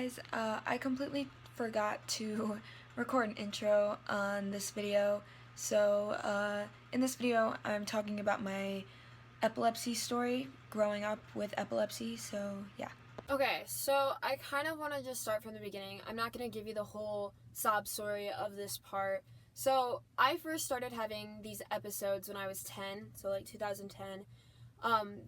Guys, I completely forgot to record an intro on this video, so in this video I'm talking about my epilepsy story, growing up with epilepsy, so yeah. Okay, so I kind of want to just start from the beginning. I'm not going to give you the whole sob story of this part. So I first started having these episodes when I was 10, so like 2010.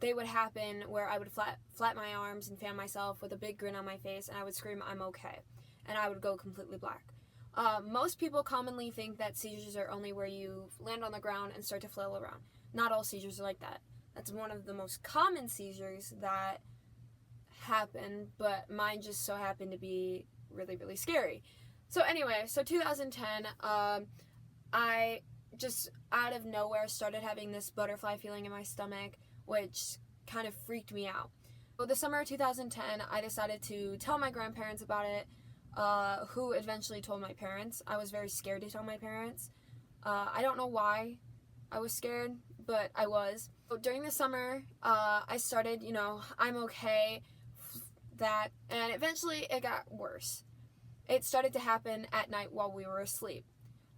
They would happen where I would flap my arms and fan myself with a big grin on my face, and I would scream, "I'm okay," and I would go completely black. Most people commonly think that seizures are only where you land on the ground and start to flail around. Not all seizures are like that. That's one of the most common seizures that happen, but mine just so happened to be really, really scary. So anyway, so 2010, I just out of nowhere started having this butterfly feeling in my stomach, which kind of freaked me out. So the summer of 2010, I decided to tell my grandparents about it, who eventually told my parents. I was very scared to tell my parents. I don't know why I was scared, but I was. So during the summer, I started, I'm okay, and eventually it got worse. It started to happen at night while we were asleep.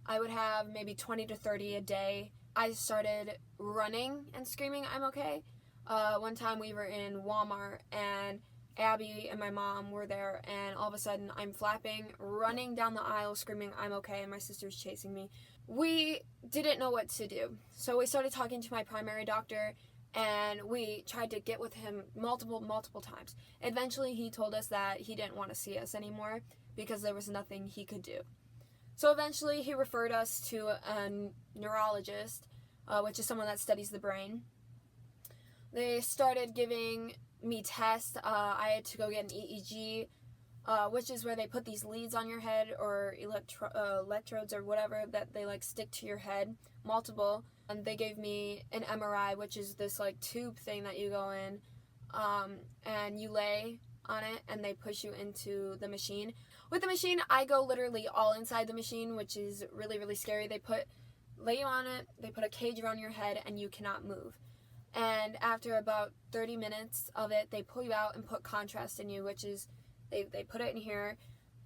I would have maybe 20 to 30 a day. I started running and screaming, "I'm okay." One time we were in Walmart and Abby and my mom were there, and all of a sudden I'm flapping, running down the aisle screaming, "I'm okay," and my sister's chasing me. We didn't know what to do, so we started talking to my primary doctor, and we tried to get with him multiple times. Eventually he told us that he didn't want to see us anymore because there was nothing he could do. So eventually he referred us to a neurologist, which is someone that studies the brain. They started giving me tests. I had to go get an EEG, which is where they put these leads on your head, or electrodes or whatever that they stick to your head, multiple. And they gave me an MRI, which is this tube thing that you go in, and you lay on it and they push you into the machine. With the machine, I go literally all inside the machine, which is really, really scary. They lay you on it, they put a cage around your head, and you cannot move. And after about 30 minutes of it, they pull you out and put contrast in you, which is, they put it in here,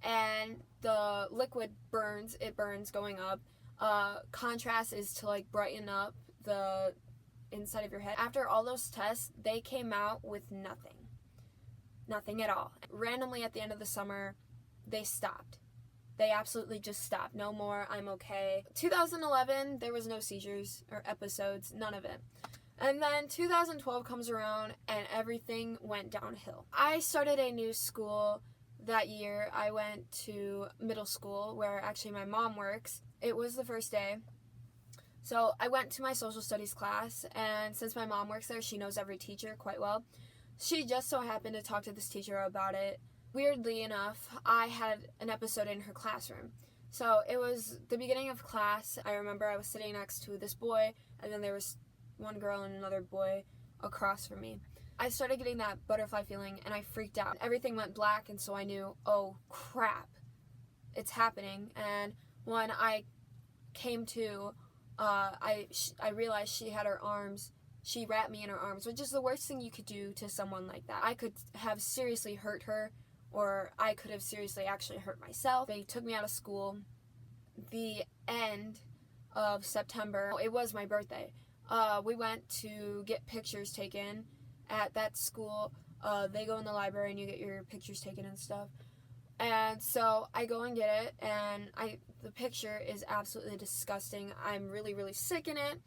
and the liquid burns. It burns going up. Contrast is to brighten up the inside of your head. After all those tests, they came out with nothing at all. Randomly at the end of the summer, they stopped. They absolutely just stopped. No more, "I'm okay." 2011, there was no seizures or episodes, none of it. And then 2012 comes around and everything went downhill. I started a new school that year. I went to middle school where actually my mom works. It was the first day. So I went to my social studies class, and since my mom works there, she knows every teacher quite well. She just so happened to talk to this teacher about it. Weirdly enough, I had an episode in her classroom. So it was the beginning of class. I remember I was sitting next to this boy, and then there was one girl and another boy across from me. I started getting that butterfly feeling, and I freaked out. Everything went black, and so I knew, oh crap, it's happening. And when I came to, I realized she had her arms. She wrapped me in her arms, which is the worst thing you could do to someone like that. I could have seriously hurt her, or I could have seriously actually hurt myself. They took me out of school the end of September. It was my birthday. We went to get pictures taken at that school. They go in the library and you get your pictures taken and stuff. And so I go and get it, and the picture is absolutely disgusting. I'm really, really sick in it.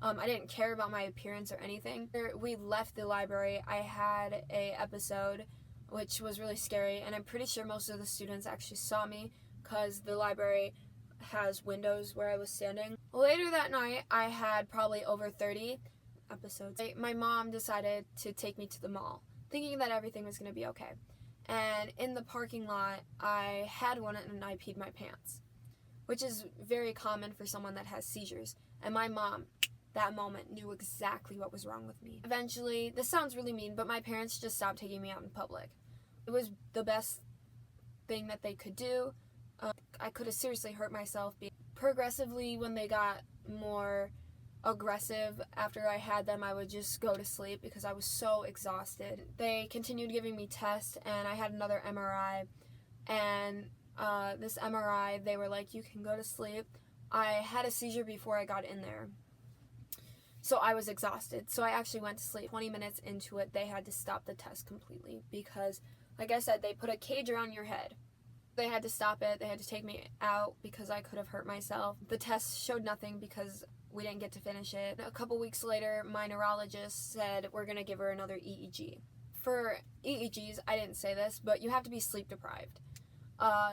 I didn't care about my appearance or anything. We left the library. I had a episode, which was really scary, and I'm pretty sure most of the students actually saw me because the library has windows where I was standing. Later that night, I had probably over 30 episodes. My mom decided to take me to the mall, thinking that everything was going to be okay. And in the parking lot, I had one and I peed my pants, which is very common for someone that has seizures. And my mom, that moment, knew exactly what was wrong with me. Eventually, this sounds really mean, but my parents just stopped taking me out in public. It was the best thing that they could do. I could have seriously hurt myself. Progressively, when they got more aggressive after I had them, I would just go to sleep because I was so exhausted. They continued giving me tests, and I had another MRI, and this MRI, they were like, you can go to sleep. I had a seizure before I got in there, so I was exhausted. So I actually went to sleep. 20 minutes into it, they had to stop the test completely because, like I said, they put a cage around your head. They had to stop it. They had to take me out because I could have hurt myself. The test showed nothing because we didn't get to finish it. A couple weeks later, my neurologist said, we're going to give her another EEG. For EEGs, I didn't say this, but you have to be sleep deprived.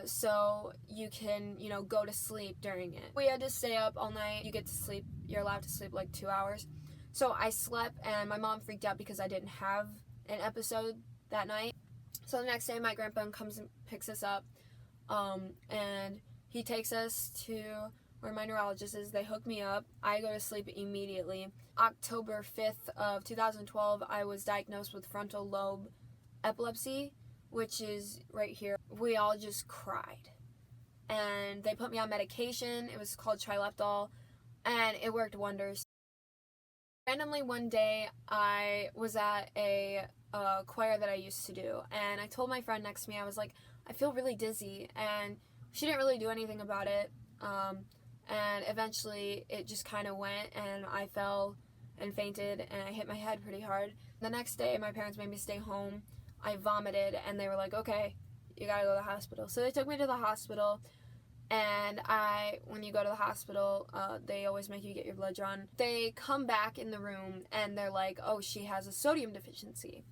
So you can, go to sleep during it. We had to stay up all night. You get to sleep, you're allowed to sleep like 2 hours. So I slept, and my mom freaked out because I didn't have an episode that night. So the next day, my grandpa comes and picks us up, and he takes us to where my neurologist is. They hook me up. I go to sleep immediately. October 5th of 2012, I was diagnosed with frontal lobe epilepsy, which is right here. We all just cried. And they put me on medication. It was called Trileptal, and it worked wonders. Randomly one day, I was at a choir that I used to do, and I told my friend next to me, I was like, I feel really dizzy, and she didn't really do anything about it, and eventually it just kind of went, and I fell and fainted, and I hit my head pretty hard. The next day, my parents made me stay home. I vomited, and they were like, okay, you gotta go to the hospital. So they took me to the hospital, and when you go to the hospital, they always make you get your blood drawn. They come back in the room, and they're like, oh, she has a sodium deficiency.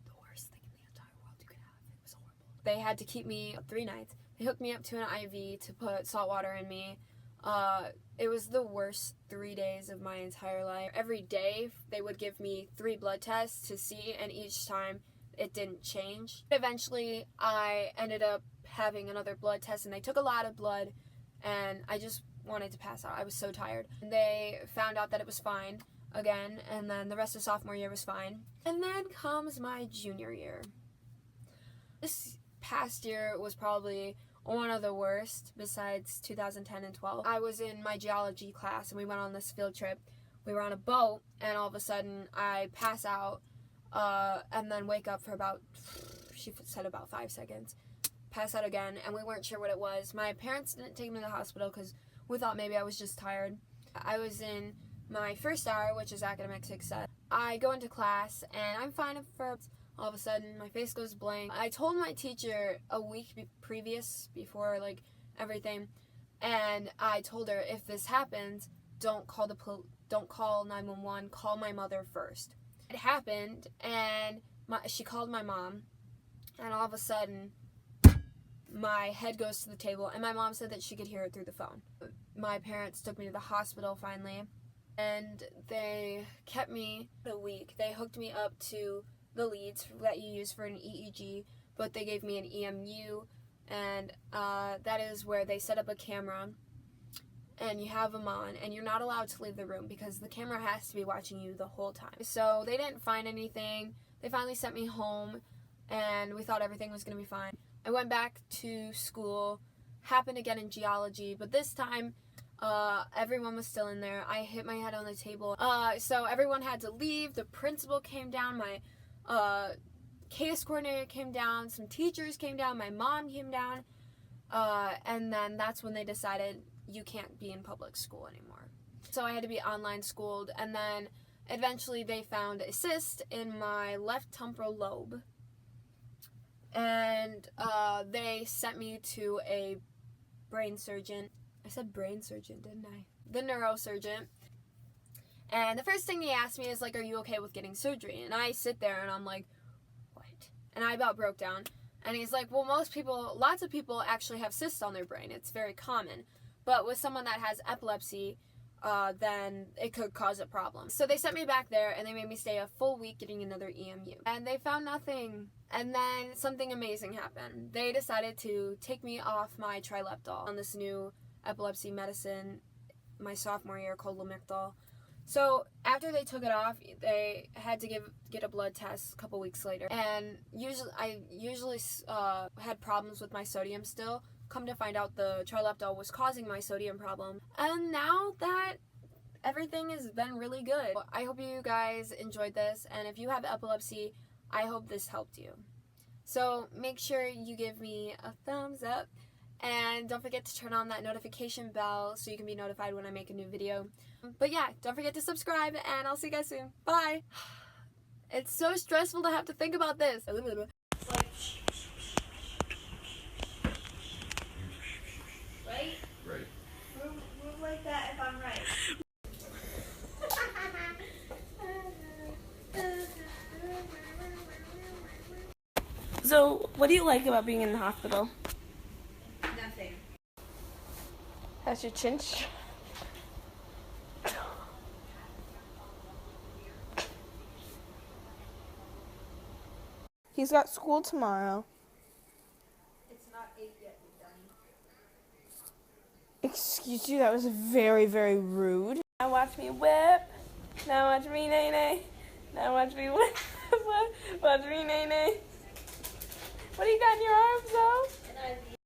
The worst thing in the entire world you could have. It was horrible. They had to keep me 3 nights. They hooked me up to an IV to put salt water in me. It was the worst 3 days of my entire life. Every day, they would give me 3 blood tests to see, and each time it didn't change. Eventually, I ended up having another blood test, and they took a lot of blood, and I just wanted to pass out. I was so tired. And they found out that it was fine again, and then the rest of sophomore year was fine. And then comes my junior year. This past year was probably one of the worst besides 2010 and 12. I was in my geology class, and we went on this field trip. We were on a boat, and all of a sudden I pass out, and then wake up for about 5 seconds. Pass out again, and we weren't sure what it was. My parents didn't take me to the hospital because we thought maybe I was just tired. I was in my first hour, which is academic success. I go into class, and I'm fine for all of a sudden my face goes blank. I told my teacher a week before everything, and I told her, if this happens, don't call 911, call my mother first. It happened, and she called my mom, and all of a sudden my head goes to the table, and my mom said that she could hear it through the phone. My parents took me to the hospital finally, and they kept me a week. They hooked me up to the leads that you use for an EEG, but they gave me an EMU, and that is where they set up a camera, and you have them on, and you're not allowed to leave the room because the camera has to be watching you the whole time. So they didn't find anything. They finally sent me home, and we thought everything was going to be fine. I went back to school, happened again in geology, but this time everyone was still in there. I hit my head on the table. So everyone had to leave. The principal came down. My case coordinator came down. Some teachers came down. My mom came down. And then that's when they decided you can't be in public school anymore. So I had to be online schooled. And then eventually they found a cyst in my left temporal lobe. And they sent me to a brain surgeon. I said brain surgeon, didn't I? The neurosurgeon. And the first thing he asked me is are you okay with getting surgery? And I sit there and I'm like, what? And I about broke down. And he's like, well, lots of people actually have cysts on their brain. It's very common. But with someone that has epilepsy, then it could cause a problem. So they sent me back there, and they made me stay a full week getting another EMU. And they found nothing. And then something amazing happened. They decided to take me off my Trileptal on this new epilepsy medicine my sophomore year called Lamictal. So after they took it off, they had to get a blood test a couple weeks later. And I usually had problems with my sodium still. Come to find out, the Trileptal was causing my sodium problem. And now that everything has been really good. I hope you guys enjoyed this, and if you have epilepsy, I hope this helped you. So make sure you give me a thumbs up. And don't forget to turn on that notification bell so you can be notified when I make a new video. But yeah, don't forget to subscribe, and I'll see you guys soon. Bye! It's so stressful to have to think about this. Right? Right. Move like that if I'm right. So, what do you like about being in the hospital? Nothing. How's your chinch? He's got school tomorrow. It's not 8 yet, Danny. Excuse you, that was very, very rude. Now watch me whip. Now watch me nay nay. Now watch me whip. Watch me nay nay.